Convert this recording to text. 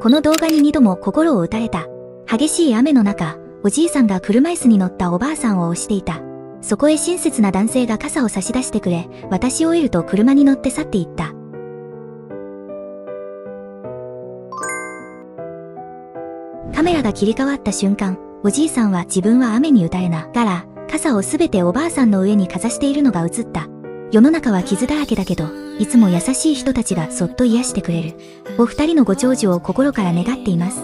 この動画に2度も心を打たれた。激しい雨の中、おじいさんが車椅子に乗ったおばあさんを押していた。そこへ親切な男性が傘を差し出してくれ、私を得ると車に乗って去っていった。カメラが切り替わった瞬間、おじいさんは自分は雨に打たれながら、傘をすべておばあさんの上にかざしているのが映った。世の中は傷だらけだけど、いつも優しい人たちがそっと癒してくれる。お二人のご長寿を心から願っています。